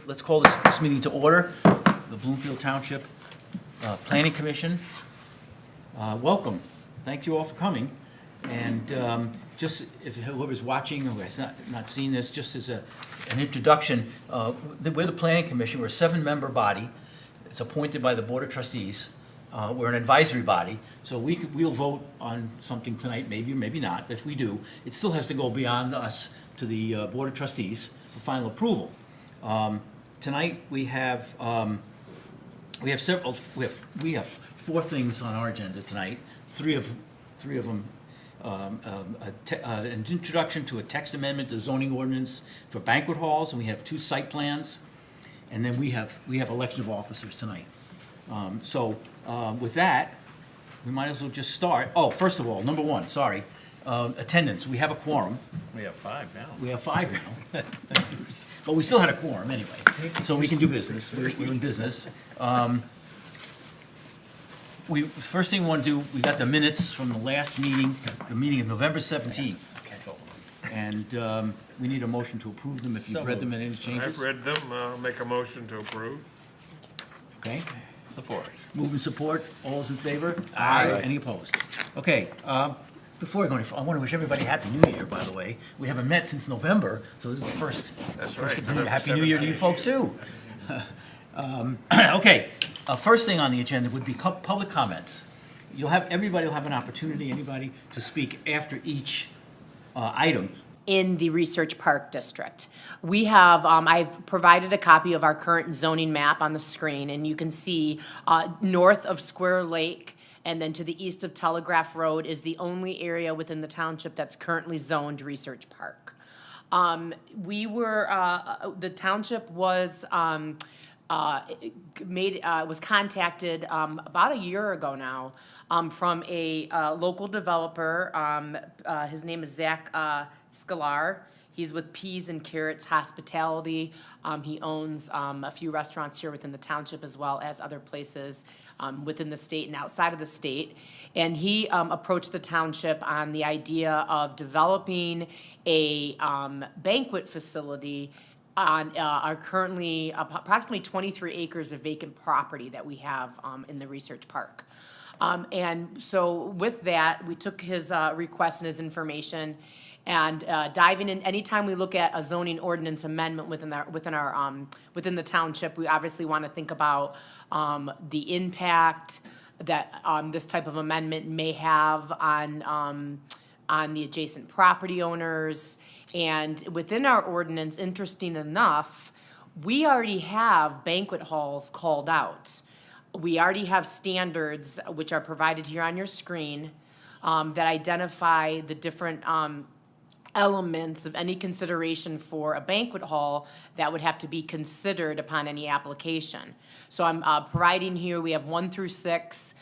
Let's call this meeting to order. The Bloomfield Township Planning Commission. Welcome. Thank you all for coming. And just if whoever's watching or has not seen this, just as an introduction, we're the Planning Commission. We're a 7-member body. It's appointed by the Board of Trustees. We're an advisory body, so we'll vote on something tonight, maybe or maybe not. If we do, it still has to go beyond us to the Board of Trustees for final approval. Tonight we have several. We have 4 things on our agenda tonight. Three of them. An introduction to a text amendment to zoning ordinance for banquet halls, and we have 2 site plans, and then we have election of officers tonight. With that, we might as well just start. Oh, first of all, number 1, sorry, attendance. We have a quorum. We have 5 now. We have 5 now. But we still had a quorum anyway, so we can do business. We're in business. First thing we want to do, we got the minutes from the last meeting, the meeting of November 17th. And we need a motion to approve them if you've read them and any changes. I've read them. I'll make a motion to approve. Okay, Support. move and support. All those in favor? Aye. Any opposed? Okay, before we go any further, I want to wish everybody Happy New Year, by the way. We haven't met since November, so this is the first. That's right. Happy New Year to you folks, too. Okay, first thing on the agenda would be public comments. Everybody will have an opportunity, anybody, to speak after each item. In the Research Park District. We have, I've provided a copy of our current zoning map on the screen, and you can see north of Square Lake and then to the east of Telegraph Road is the only area within the township that's currently zoned Research Park. The township was was contacted about a year ago now from a local developer. His name is Zach Scalar. He's with Peas and Carrots Hospitality. He owns a few restaurants here within the township as well as other places within the state and outside of the state. And he approached the township on the idea of developing a banquet facility on our currently approximately 23 acres of vacant property that we have in the Research Park. And so with that, we took his request and his information and diving in. Anytime we look at a zoning ordinance amendment within the township, we obviously want to think about the impact that this type of amendment may have on the adjacent property owners. And within our ordinance, interesting enough, we already have banquet halls called out. We already have standards, which are provided here on your screen, that identify the different elements of any consideration for a banquet hall that would have to be considered upon any application. So I'm providing here, we have 1 through 6,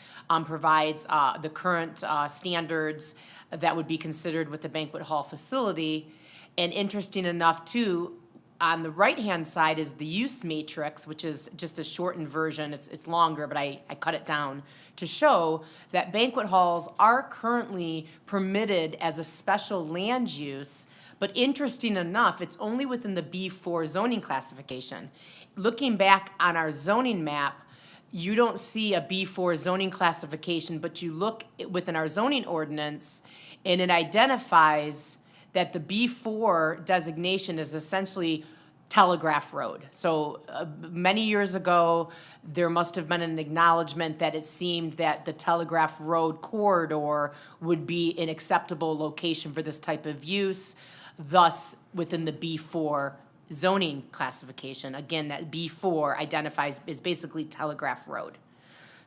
provides the current standards that would be considered with the banquet hall facility. And interesting enough, too, on the right-hand side is the use matrix, which is just a shortened version. It's longer, but I cut it down to show that banquet halls are currently permitted as a special land use, but interesting enough, it's only within the B4 zoning classification. Looking back on our zoning map, you don't see a B4 zoning classification, but you look within our zoning ordinance, and it identifies that the B4 designation is essentially Telegraph Road. So many years ago, there must have been an acknowledgement that it seemed that the Telegraph Road corridor would be an acceptable location for this type of use, thus within the B4 zoning classification. Again, that B4 identifies is basically Telegraph Road.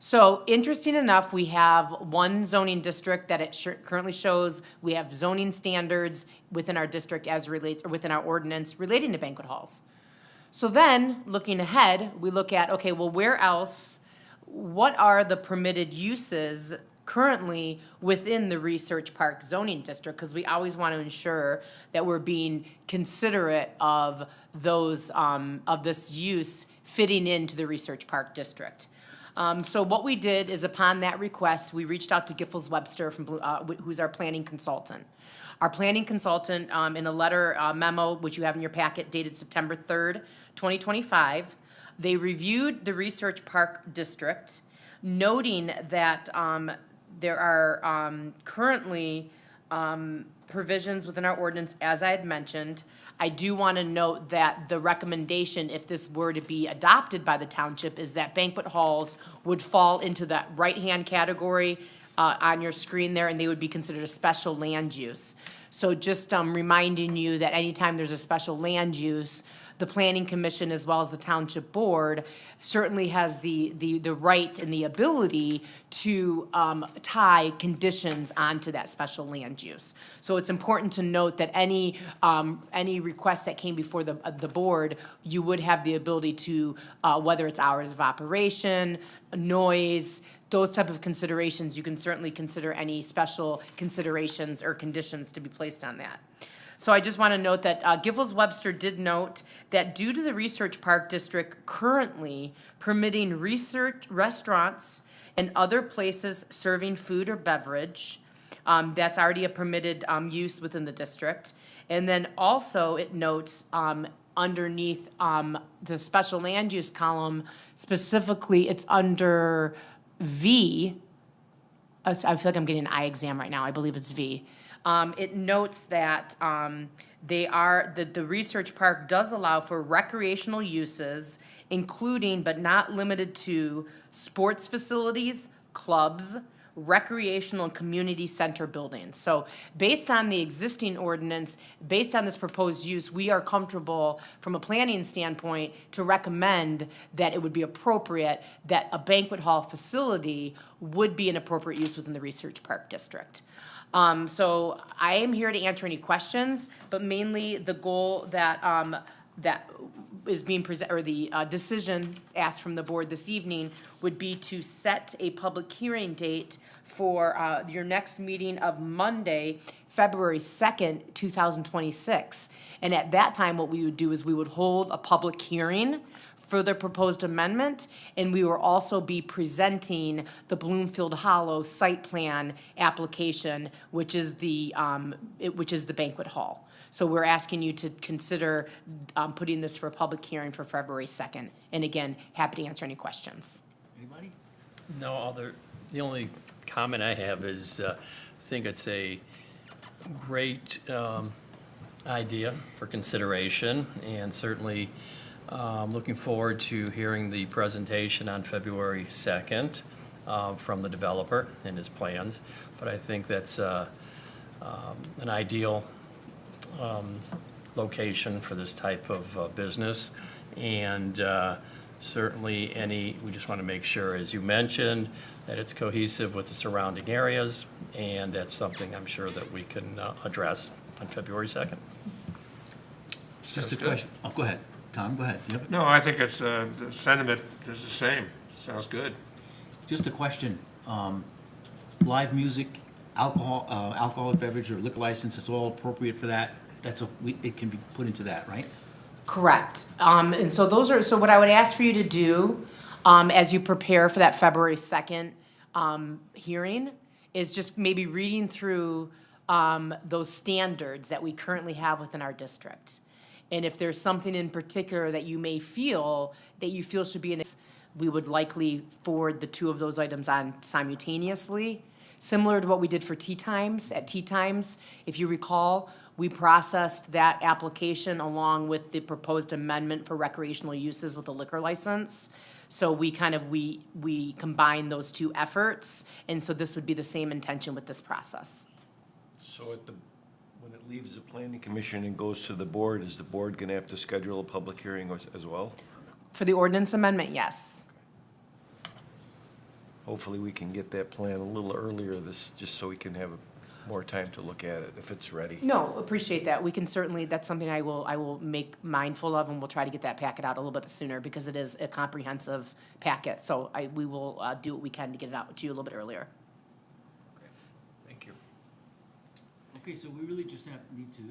So interesting enough, we have one zoning district that it currently shows. We have zoning standards within our district as relates, or within our ordinance relating to banquet halls. So then, looking ahead, we look at, okay, well, where else, what are the permitted uses currently within the Research Park zoning district? Because we always want to ensure that we're being considerate of those, of this use fitting into the Research Park district. So what we did is upon that request, we reached out to Giffords Webster, who's our planning consultant. Our planning consultant, in a letter memo, which you have in your packet dated September 3rd, 2025, they reviewed the Research Park District, noting that there are currently provisions within our ordinance, as I had mentioned. I do want to note that the recommendation, if this were to be adopted by the township, is that banquet halls would fall into that right-hand category on your screen there, and they would be considered a special land use. So just reminding you that anytime there's a special land use, the planning commission as well as the township board certainly has the right and the ability to tie conditions onto that special land use. So it's important to note that any requests that came before the board, you would have the ability to, whether it's hours of operation, noise, those type of considerations, you can certainly consider any special considerations or conditions to be placed on that. So I just want to note that Giffords-Webster did note that due to the Research Park District currently permitting research restaurants and other places serving food or beverage, that's already a permitted use within the district. And then also it notes underneath the special land use column, specifically it's under V. I feel like I'm getting an eye exam right now. I believe it's V. It notes that the research park does allow for recreational uses, including but not limited to sports facilities, clubs, recreational and community center buildings. So based on the existing ordinance, based on this proposed use, we are comfortable from a planning standpoint to recommend that it would be appropriate that a banquet hall facility would be an appropriate use within the Research Park District. So I am here to answer any questions, but mainly the goal that is being present, or the decision asked from the board this evening would be to set a public hearing date for your next meeting of Monday, February 2nd, 2026. And at that time, what we would do is we would hold a public hearing for the proposed amendment, and we will also be presenting the Bloomfield Hollow site plan application, which is the banquet hall. So we're asking you to consider putting this for a public hearing for February 2nd. And again, happy to answer any questions. Anybody? The only comment I have is, I think it's a great idea for consideration, and certainly looking forward to hearing the presentation on February 2nd from the developer and his plans. But I think that's an ideal location for this type of business. And certainly we just want to make sure, as you mentioned, that it's cohesive with the surrounding areas, and that's something I'm sure that we can address on February 2nd. Just a question. Oh, go ahead. Tom, go ahead. You have it? No, I think it's, the sentiment is the same. Sounds good. Just a question. Live music, alcoholic beverage or liquor license, it's all appropriate for that? It can be put into that, right? Correct. And so what I would ask for you to do, as you prepare for that February 2nd hearing, is just maybe reading through those standards that we currently have within our district. And if there's something in particular that you feel should be in it, we would likely forward the two of those items on simultaneously, similar to what we did for Tea Times. At Tea Times, if you recall, we processed that application along with the proposed amendment for recreational uses with a liquor license. So we combine those two efforts, and so this would be the same intention with this process. So when it leaves the planning commission and goes to the board, is the board gonna have to schedule a public hearing as well? For the ordinance amendment, yes. Hopefully we can get that plan a little earlier, just so we can have more time to look at it if it's ready. No, appreciate that. We can certainly, that's something I will make mindful of, and we'll try to get that packet out a little bit sooner because it is a comprehensive packet. So we will do what we can to get it out to you a little bit earlier. Thank you. Okay, so we really just need to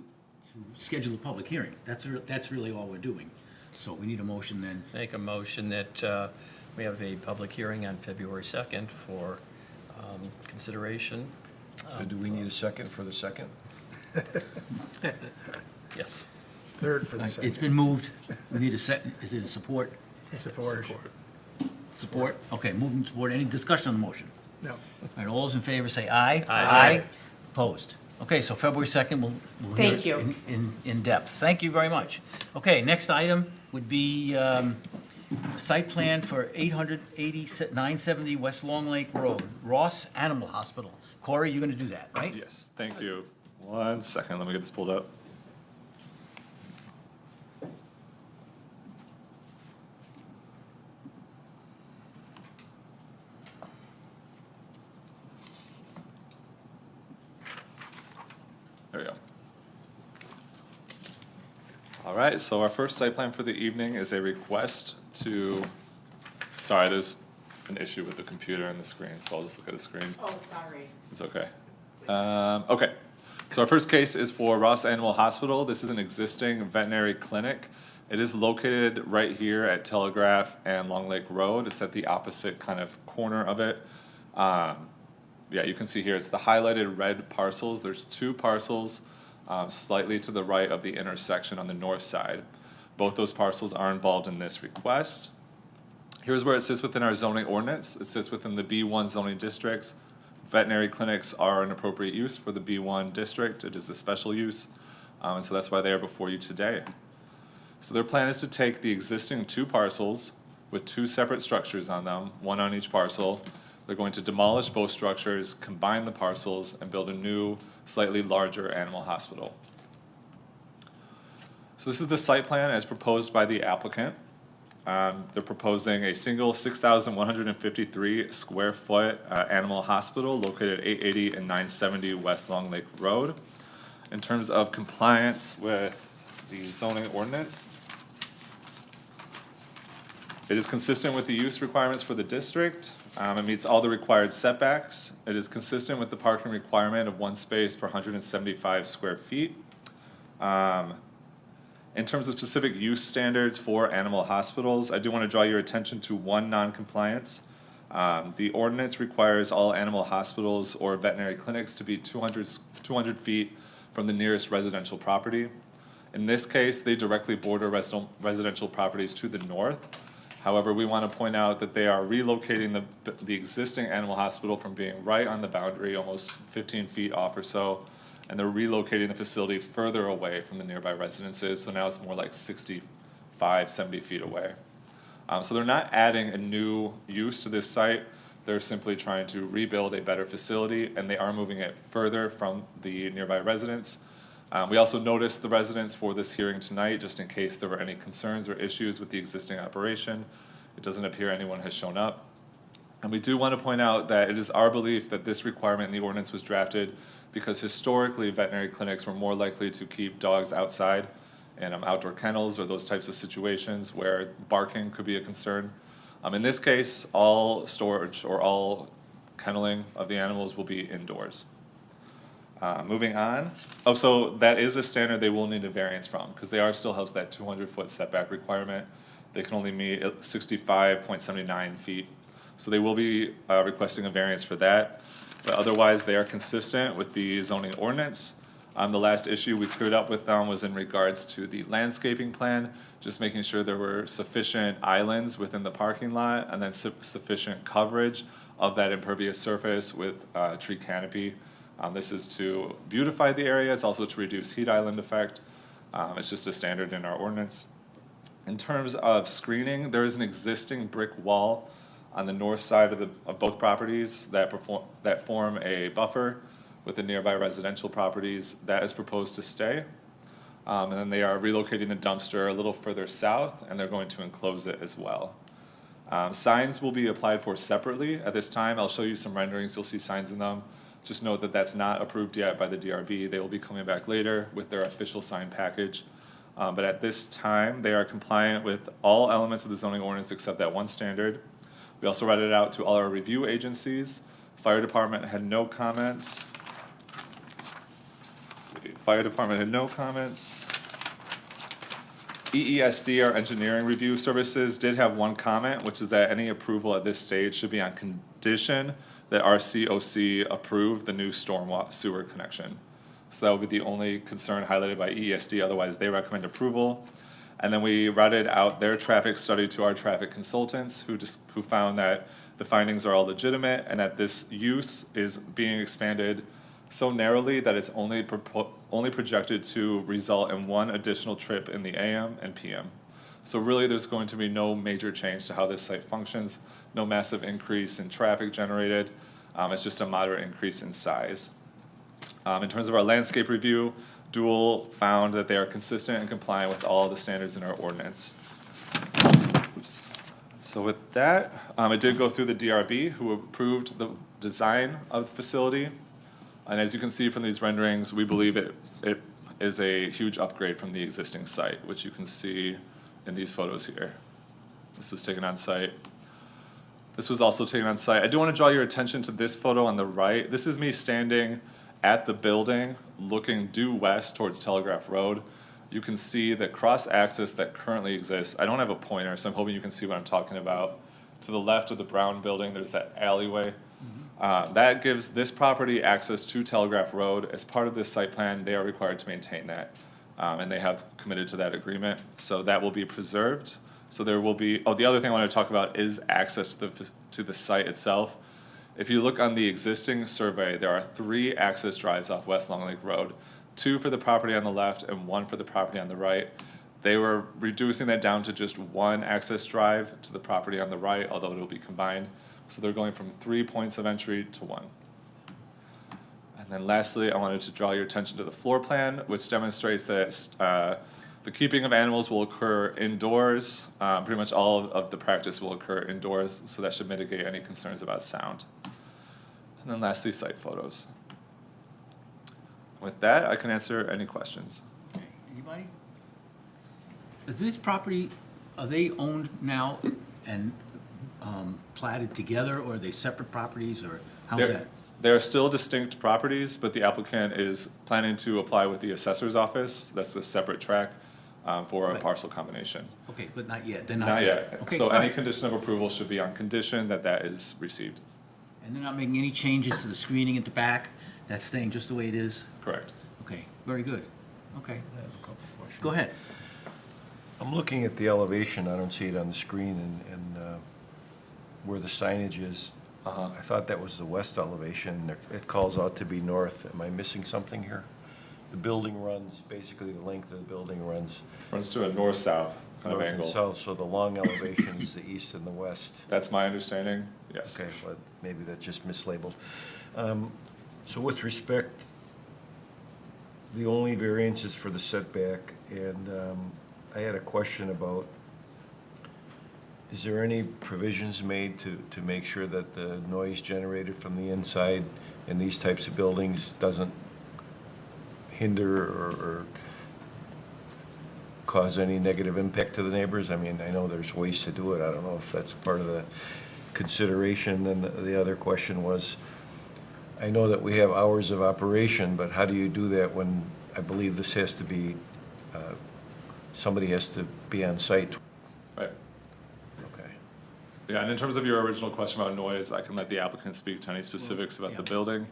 schedule a public hearing. That's really all we're doing. So we need a motion then. Make a motion that we have a public hearing on February 2nd for consideration. So do we need a second for the second? Yes. Third for the It's second. been moved. We need a second. Is it a support? Support. Support? Okay, moved and support. Any discussion on the motion? No. All right, all those in favor say aye. Aye. Opposed? Okay, so February 2nd, we'll hear Thank it you. in depth. Thank you very much. Okay, next item would be site plan for 970 West Long Lake Road, Ross Animal Hospital. Corey, you're going to do that, right? Yes, thank you. 1 second, let me get this pulled up. There we go. All right, so our first site plan for the evening is a request to, sorry, there's an issue with the computer and the screen, so I'll just look at the screen. Oh, sorry. It's okay. Okay, so our first case is for Ross Animal Hospital. This is an existing veterinary clinic. It is located right here at Telegraph and Long Lake Road. It's at the opposite kind of corner of it. Yeah, you can see here, it's the highlighted red parcels. There's 2 parcels slightly to the right of the intersection on the north side. Both those parcels are involved in this request. Here's where it sits within our zoning ordinance. It sits within the B1 zoning districts. Veterinary clinics are an appropriate use for the B1 district. It is a special use, and so that's why they are before you today. So their plan is to take the existing 2 parcels with 2 separate structures on them, 1 on each parcel. They're going to demolish both structures, combine the parcels, and build a new, slightly larger animal hospital. So this is the site plan as proposed by the applicant. They're proposing a single 6,153 square foot animal hospital located at 880 and 970 West Long Lake Road. In terms of compliance with the zoning ordinance, it is consistent with the use requirements for the district. It meets all the required setbacks. It is consistent with the parking requirement of 1 space per 175 square feet. In terms of specific use standards for animal hospitals, I do want to draw your attention to 1 non-compliance. The ordinance requires all animal hospitals or veterinary clinics to be 200 feet from the nearest residential property. In this case, they directly border residential properties to the north. However, we want to point out that they are relocating the existing animal hospital from being right on the boundary, almost 15 feet off or so, and they're relocating the facility further away from the nearby residences, so now it's more like 65, 70 feet away. So they're not adding a new use to this site, they're simply trying to rebuild a better facility, and they are moving it further from the nearby residents. We also noticed the residents for this hearing tonight, just in case there were any concerns or issues with the existing operation. It doesn't appear anyone has shown up. And we do want to point out that it is our belief that this requirement in the ordinance was drafted because historically veterinary clinics were more likely to keep dogs outside in outdoor kennels or those types of situations where barking could be a concern. In this case, all storage or all kenneling of the animals will be indoors. Moving on. Oh, so that is a standard they will need a variance from, because they are still held to that 200-foot setback requirement. They can only meet 65.79 feet. So they will be requesting a variance for that. But otherwise, they are consistent with the zoning ordinance. The last issue we cleared up with them was in regards to the landscaping plan, just making sure there were sufficient islands within the parking lot and then sufficient coverage of that impervious surface with tree canopy. This is to beautify the area, it's also to reduce heat island effect. It's just a standard in our ordinance. In terms of screening, there is an existing brick wall on the north side of both properties that form a buffer with the nearby residential properties. That is proposed to stay. And then they are relocating the dumpster a little further south, and they're going to enclose it as well. Signs will be applied for separately at this time. I'll show you some renderings, you'll see signs in them. Just note that that's not approved yet by the DRB. They will be coming back later with their official sign package. But at this time, they are compliant with all elements of the zoning ordinance except that 1 standard. We also read it out to all our review agencies. Fire department had no comments. Let's see, fire department had no comments. EESD, our engineering review services, did have 1 comment, which is that any approval at this stage should be on condition that our COC approve the new storm sewer connection. So that would be the only concern highlighted by ESD, otherwise they recommend approval. And then we routed out their traffic study to our traffic consultants, who found that the findings are all legitimate and that this use is being expanded so narrowly that it's only projected to result in one additional trip in the AM and PM. So really, there's going to be no major change to how this site functions, no massive increase in traffic generated. It's just a moderate increase in size. In terms of our landscape review, Dual found that they are consistent and compliant with all the standards in our ordinance. Oops. So with that, it did go through the DRB, who approved the design of the facility. And as you can see from these renderings, we believe it is a huge upgrade from the existing site, which you can see in these photos here. This was taken on site. This was also taken on site. I do want to draw your attention to this photo on the right. This is me standing at the building, looking due west towards Telegraph Road. You can see the cross-access that currently exists. I don't have a pointer, so I'm hoping you can see what I'm talking about. To the left of the brown building, there's that alleyway. That gives this property access to Telegraph Road. As part of this site plan, they are required to maintain that. And they have committed to that agreement, so that will be preserved. So there will be, the other thing I want to talk about is access to the site itself. If you look on the existing survey, there are 3 access drives off West Long Lake Road, 2 for the property on the left and 1 for the property on the right. They were reducing that down to just 1 access drive to the property on the right, although it will be combined. So they're going from 3 points of entry to 1. And then lastly, I wanted to draw your attention to the floor plan, which demonstrates that the keeping of animals will occur indoors. Pretty much all of the practice will occur indoors, so that should mitigate any concerns about sound. And then lastly, site photos. With that, I can answer any questions. Anybody? Is this property, are they owned now and platted together, or are they separate properties, or how's that? They're still distinct properties, but the applicant is planning to apply with the assessor's office. That's a separate track for a Right. parcel combination. Okay, but not yet, they're Not yet. Okay, So all any right. condition of approval should be on condition that that is received. And they're not making any changes to the screening at the back? That's staying just the way it is? Correct. Okay, very good. Okay, I have a couple of questions. go ahead. I'm looking at the elevation, I don't see it on the screen, and where the signage is. I thought that was the west elevation. It calls out to be north. Am I missing something here? The building runs, basically the length of the building runs Runs to a north-south kind of north and angle. south, so the long elevation is the east and the west. That's my understanding, yes. Okay, but maybe that's just mislabeled. So with respect, the only variance is for the setback, and I had a question about, is there any provisions made to make sure that the noise generated from the inside in these types of buildings doesn't hinder or cause any negative impact to the neighbors? I mean, I know there's ways to do it. I don't know if that's part of the consideration. And the other question was, I know that we have hours of operation, but how do you do that when, I believe this has to be, somebody has to be on site? Right. Okay. Yeah, and in terms of your original question about noise, I can let the applicant speak to any specifics about the yeah. building.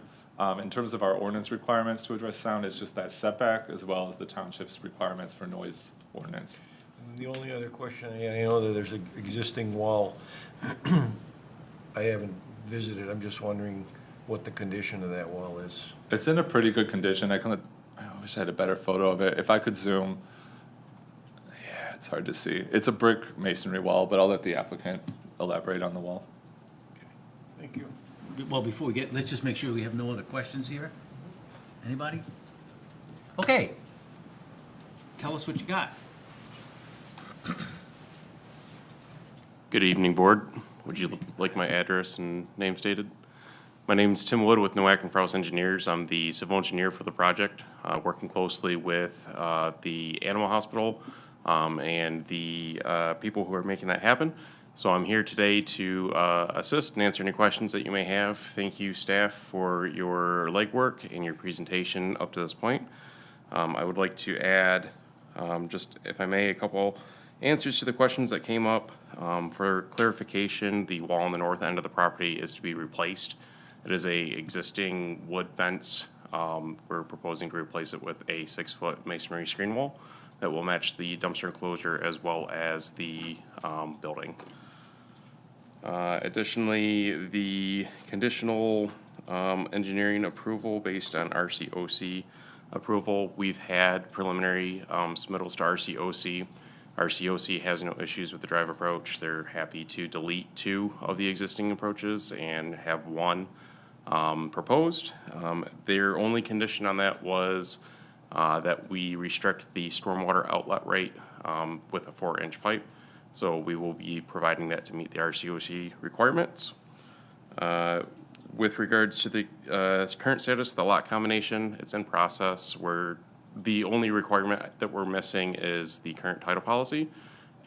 In terms of our ordinance requirements to address sound, it's just that setback as well as the township's requirements for noise ordinance. And the only other question, I know that there's an existing wall. I haven't visited, I'm just wondering what the condition of that wall is. It's in a pretty good condition. I wish I had a better photo of it. If I could zoom, yeah, it's hard to see. It's a brick masonry wall, but I'll let the applicant elaborate on the wall. Thank you. Well, before we get, let's just make sure we have no other questions here. Anybody? Okay. Tell us what you got. Good evening, Board. Would you like my address and name stated? My name's Tim Wood with Nowak and Frous Engineers. I'm the civil engineer for the project, working closely with the animal hospital and the people who are making that happen. So I'm here today to assist and answer any questions that you may have. Thank you, staff, for your legwork and your presentation up to this point. I would like to add, just if I may, a couple answers to the questions that came up. For clarification, the wall on the north end of the property is to be replaced. It is a existing wood fence We're proposing to replace it with a 6-foot masonry screen wall that will match the dumpster enclosure as well as the building. Additionally, the conditional engineering approval based on RCOC approval, we've had preliminary submittals to RCOC. RCOC has no issues with the drive approach. They're happy to delete 2 of the existing approaches and have 1 proposed. Their only condition on that was that we restrict the stormwater outlet rate with a 4-inch pipe. So we will be providing that to meet the RCOC requirements. With regards to the current status of the lot combination, it's in process. The only requirement that we're missing is the current title policy.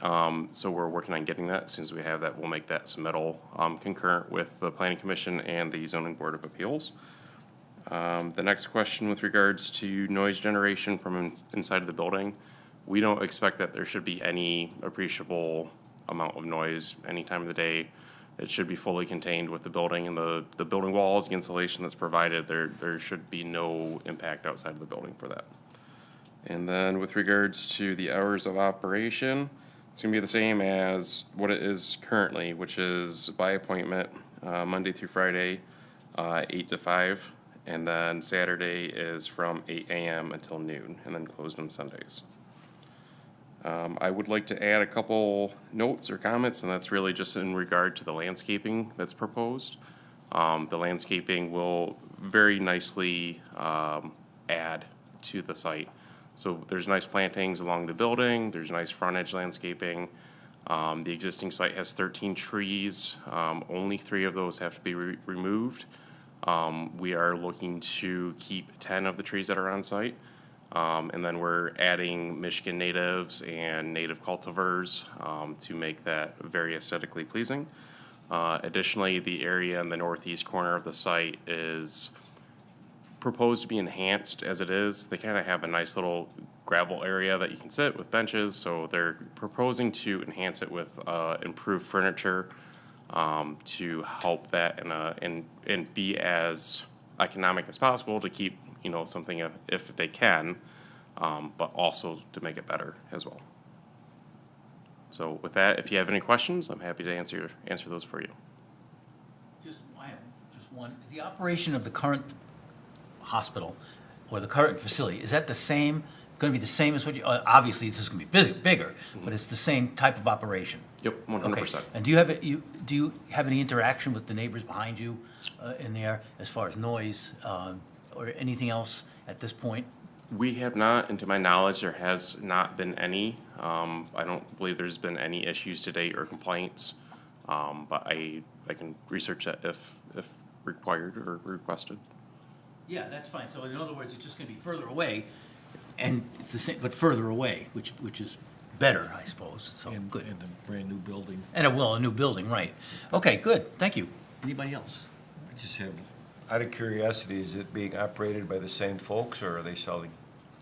So we're working on getting that. As soon as we have that, we'll make that submittal concurrent with the Planning Commission and the Zoning Board of Appeals. The next question with regards to noise generation from inside of the building, we don't expect that there should be any appreciable amount of noise any time of the day. It should be fully contained with the building and the building walls, the insulation that's provided. There should be no impact outside of the building for that. And then with regards to the hours of operation, it's gonna be the same as what it is currently, which is by appointment, Monday through Friday, 8 to 5. And then Saturday is from 8 a.m. until noon, and then closed on Sundays. I would like to add a couple notes or comments, and that's really just in regard to the landscaping that's proposed. The landscaping will very nicely add to the site. So there's nice plantings along the building, there's nice frontage landscaping. The existing site has 13 trees, only 3 of those have to be removed. We are looking to keep 10 of the trees that are on site. And then we're adding Michigan natives and native cultivars to make that very aesthetically pleasing. Additionally, the area in the northeast corner of the site is proposed to be enhanced as it is. They kind of have a nice little gravel area that you can sit with benches, so they're proposing to enhance it with improved furniture to help that and be as economic as possible to keep something if they can, but also to make it better as well. So with that, if you have any questions, I'm happy to answer those for you. I have just one. The operation of the current hospital or the current facility, is that going to be the same as what you, obviously this is going to be bigger, but it's the same type of operation? Yep, 100%. Okay. And do you have any interaction with the neighbors behind you in there as far as noise or anything else at this point? We have not, and to my knowledge, there has not been any. I don't believe there's been any issues to date or complaints, but I can research that if required or requested. Yeah, that's fine. So in other words, it's just going to be further away, and it's the same, but further away, which is better, I suppose. So good. And a brand-new building. And a new building, right? Okay, good. Thank you. Anybody else? I just have, out of curiosity, is it being operated by the same folks, or are they selling?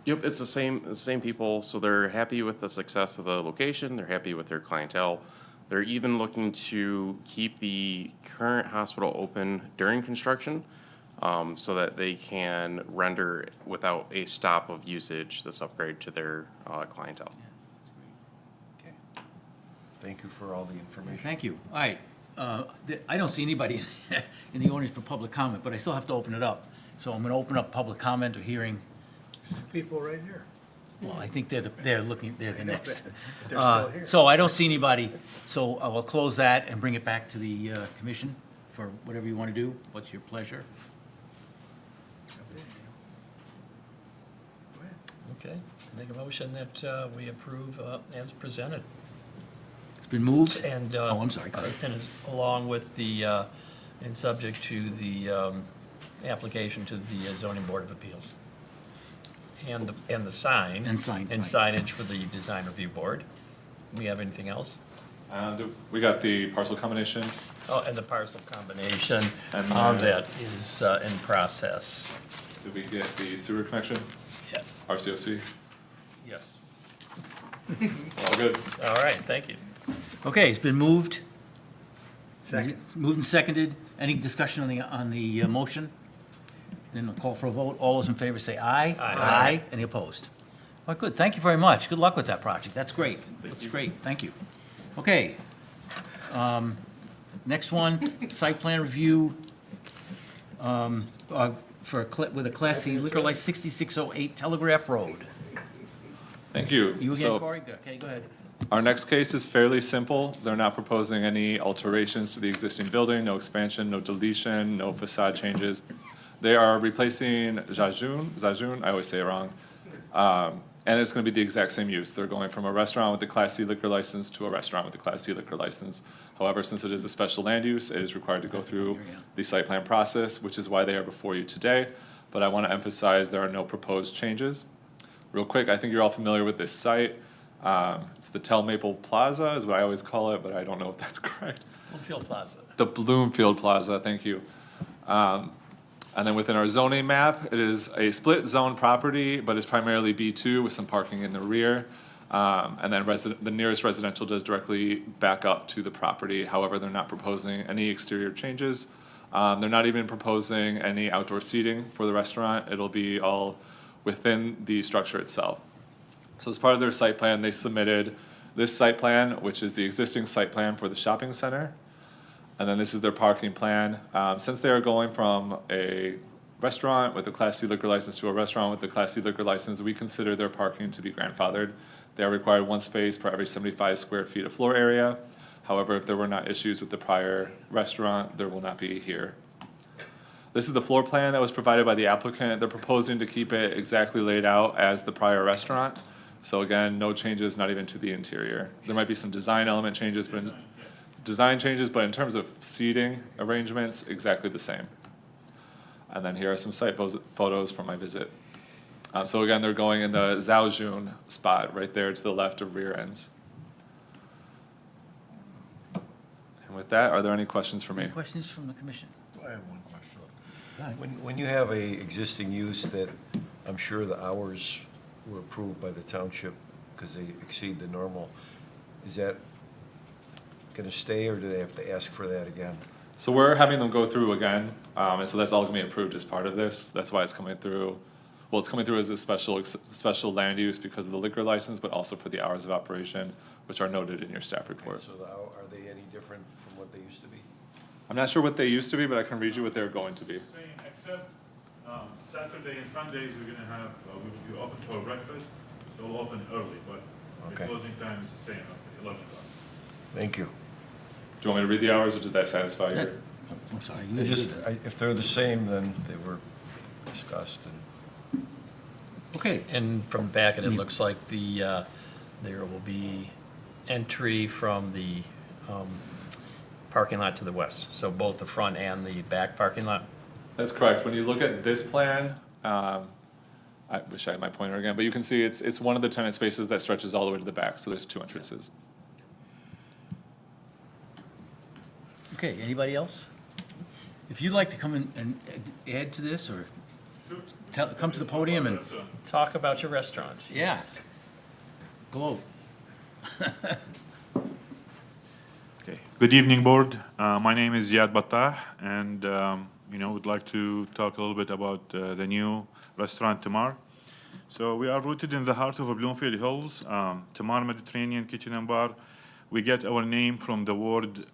Yep, it's the same people, so they're happy with the success of the location, they're happy with their clientele. They're even looking to keep the current hospital open during construction, so that they can render without a stop of usage this upgrade to their clientele. Okay. Thank you for all the information. Thank you. All right. I don't see anybody in the audience for public comment, but I still have to open it up. So I'm going to open up public comment or hearing. There's 2 people right here. Well, I think they're the next. But they're still here. So I don't see anybody, so I will close that and bring it back to the commission for whatever you want to do. What's your pleasure? Go ahead. Okay, make a motion that we approve as presented. It's been moved. And, Oh, I'm sorry. Go ahead. and along with the, and subject to the application to the zoning board of appeals. And the sign. And sign, And right. signage for the design review board. We have anything else? We got the parcel combination. Oh, and the parcel combination And of then- that is in process. Did we get the sewer connection? Yeah, RCOC? yes. All good. All right, thank you. Okay, it's been moved. Second. It's moved and seconded. Any discussion on the motion? Then I'll call for a vote. All those in favor say aye. Aye. Any opposed? Well, good, thank you very much. Good luck with that project. That's great. Looks great, thank you. Okay. Next one, site plan review with a Class C liquor license, 6608 Telegraph Road. Thank you. You again, So, Corey? Okay, go ahead. our next case is fairly simple. They're not proposing any alterations to the existing building, no expansion, no deletion, no facade changes. They are replacing Zajun, I always say it wrong. And it's gonna be the exact same use. They're going from a restaurant with a Class C liquor license to a restaurant with a Class C liquor license. However, since it is a special land use, it is required to go through the site plan process, which is why they are before you today. But I wanna emphasize there are no proposed changes. Real quick, I think you're all familiar with this site. It's the Tel Maple Plaza is what I always call it, but I don't know if that's correct. Bloomfield Plaza. The Bloomfield Plaza, thank you. And then within our zoning map, it is a split zone property, but it's primarily B2 with some parking in the rear. And then the nearest residential does directly back up to the property. However, they're not proposing any exterior changes. They're not even proposing any outdoor seating for the restaurant. It'll be all within the structure itself. So as part of their site plan, they submitted this site plan, which is the existing site plan for the shopping center. And then this is their parking plan. Since they are going from a restaurant with a Class C liquor license to a restaurant with a Class C liquor license, we consider their parking to be grandfathered. They are required one space per every 75 square feet of floor area. However, if there were not issues with the prior restaurant, there will not be here. This is the floor plan that was provided by the applicant. They're proposing to keep it exactly laid out as the prior restaurant. So again, no changes, not even to the interior. There might be some design element changes, but in terms of seating arrangements, exactly the same. And then here are some site photos from my visit. So again, they're going in the Zhaojun spot right there to the left of rear ends. And with that, are there any questions for me? Any questions from the commission? I have one question. Go ahead. When you have a existing use that I'm sure the hours were approved by the township because they exceed the normal, is that gonna stay or do they have to ask for that again? So we're having them go through again, and so that's all gonna be approved as part of this. That's why it's coming through. Well, it's coming through as a special land use because of the liquor license, but also for the hours of operation, which are noted in your staff report. So are they any different from what they used to be? I'm not sure what they used to be, but I can read you what they're going to be. Saying except Saturday and Sundays, we're gonna have, we'll be open for breakfast, so we'll open early, but the Okay. closing time is the same, 11 o'clock. Thank you. Do you want me to read the hours, or did that satisfy you? I'm sorry. I just, if they're the same, then they were discussed and. Okay, And from back, it looks like there will be entry from the parking lot to the west. So both the front and the back parking lot. That's correct. When you look at this plan, I wish I had my pointer again, but you can see it's one of the tenant spaces that stretches all the way to the back, so there's two entrances. okay, anybody else? If you'd like to come in and add to this, or come to the podium and, Talk about your restaurant. yeah, gloat. Okay. Good evening, board. My name is Ziad Battah, and, would like to talk a little bit about the new restaurant Tamar. So we are rooted in the heart of Bloomfield Hills, Tamar Mediterranean Kitchen and Bar. We get our name from the word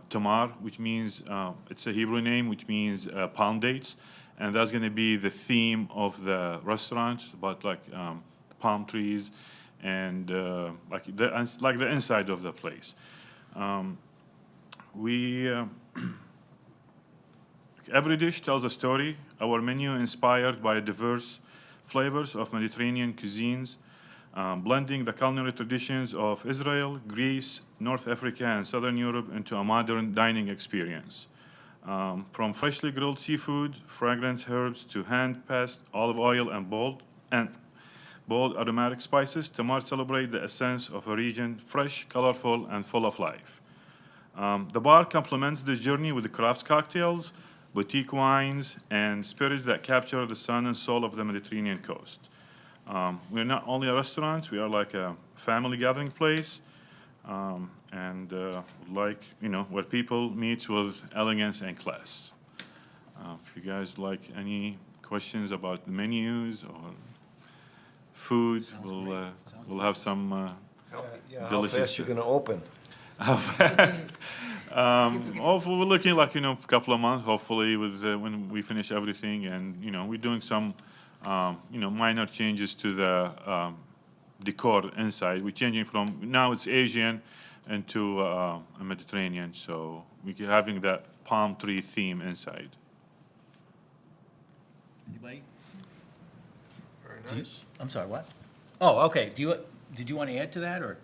Tamar, which means, it's a Hebrew name, which means palm dates. And that's going to be the theme of the restaurant, about palm trees and like the inside of the place. Every dish tells a story. Our menu inspired by diverse flavors of Mediterranean cuisines, blending the culinary traditions of Israel, Greece, North Africa, and Southern Europe into a modern dining experience. From freshly grilled seafood, fragrant herbs, to hand-pressed olive oil and bold aromatic spices, Tamar celebrates the essence of a region, fresh, colorful, and full of life. The bar complements this journey with craft cocktails, boutique wines, and spirits that capture the sun and soul of the Mediterranean coast. We're not only a restaurant, we are like a family gathering place, where people meet with elegance and class. If you guys like any questions about the menus or food, we'll have some How delicious. fast you gonna open? Hopefully, we're looking like, a couple of months, hopefully, with, when we finish everything, and, we're doing some, minor changes to the, decor inside. We're changing from, now it's Asian into, a Mediterranean, so we're having that palm tree theme inside. Anybody? Very nice. I'm sorry, what? Oh, okay. Did you want to add to that, or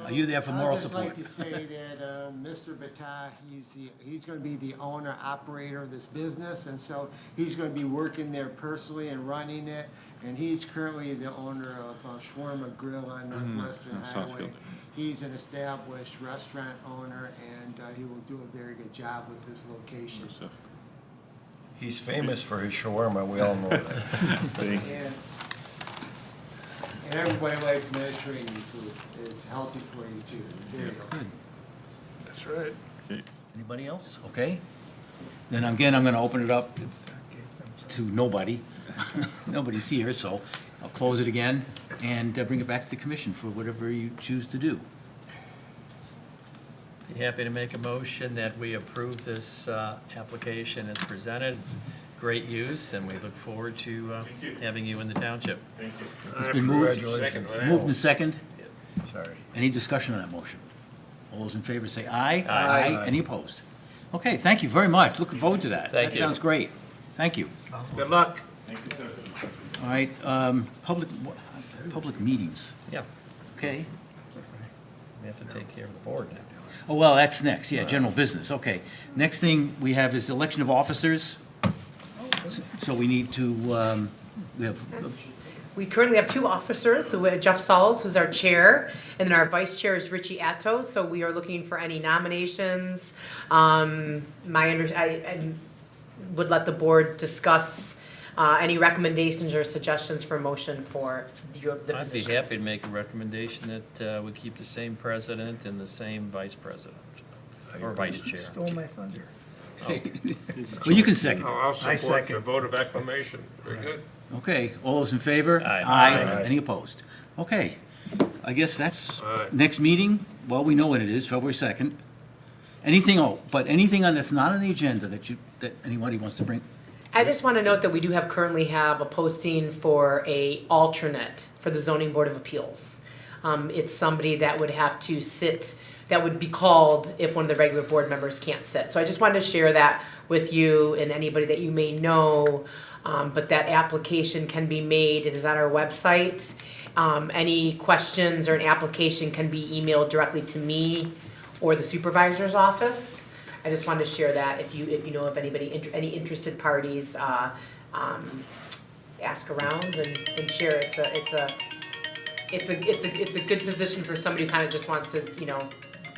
are you there for moral support? I'd just like to say that Mr. Bata, he's going to be the owner, operator of this business, and so he's going to be working there personally and running it, and he's currently the owner of Shawarma Grill on Northwestern Highway. Southfield. He's an established restaurant owner, and he will do a very good job with this location. So, He's famous for his shawarma, we all know that. And everybody likes Mediterranean food. It's healthy for you too. There you go. That's right. Anybody else? Okay. Then again, I'm going to open it up to nobody. Nobody's here, so I'll close it again and bring it back to the commission for whatever you choose to do. Be happy to make a motion that we approve this application as presented. It's great use, and we look forward to having you in the township. Thank you. It's been moved. Second. Moved and second. Sorry. Any discussion on that motion? All those in favor say aye. Aye. Any opposed? Okay, thank you very much. Looking forward to that. Thank That you. sounds great. Thank you. Good luck. Thank you, sir. All right, public meetings, Yeah, okay? we have to take care of the board now. Oh, well, that's next, yeah, general business, okay. Next thing we have is election of officers. So we need to, we have, We currently have two officers, so we have Jeff Sauls, who's our chair, and then our vice chair is Richie Atto, so we are looking for any nominations. I would let the board discuss any recommendations or suggestions for motion for the I'd be positions. happy to make a recommendation that we keep the same president and the same vice president, or vice chair. Stole my thunder. well, you can second. I'll I support the second. vote of acclamation. Very good. Okay, all those in favor? Aye. Any opposed? Okay, I guess that's, Aye. next meeting, well, we know when it is, February 2nd. Anything, anything on that's not on the agenda that anybody wants to bring? I just want to note that we do currently have a posting for a alternate for the zoning board of appeals. It's somebody that would have to sit, that would be called if one of the regular board members can't sit. So I just wanted to share that with you and anybody that you may know. But that application can be made, it is on our website. Any questions or an application can be emailed directly to me or the supervisor's office. I just wanted to share that if you know of anybody, any interested parties, ask around and share. It's a good position for somebody who kind of just wants to,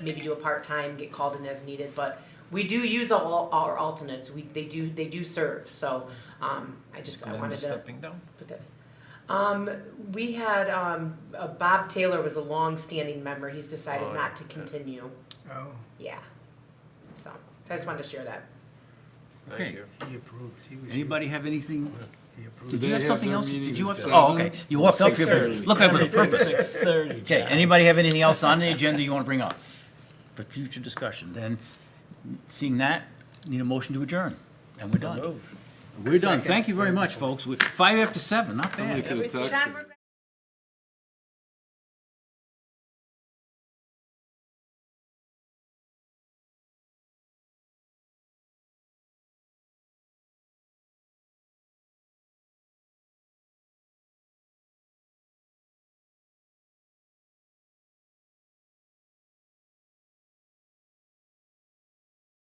maybe do a part-time, get called in as needed, but we do use all our alternates. They do serve, so, I wanted to Stepping down? put that. We had, Bob Taylor was a long-standing member. He's decided not to continue. Oh, Yeah. So I just wanted to share that. Okay. Thank you. he approved. He was. Anybody have anything? He approved. Did you have something else? Did you at have, oh, okay. You walked up here, 6:30. look like with a purpose. 6:30. Okay, anybody have anything else on the agenda you want to bring up for future discussion? Then, seeing that, need a motion to adjourn, and we're done. We're done. Thank you very much, folks. 5 after 7, not bad. John, we're-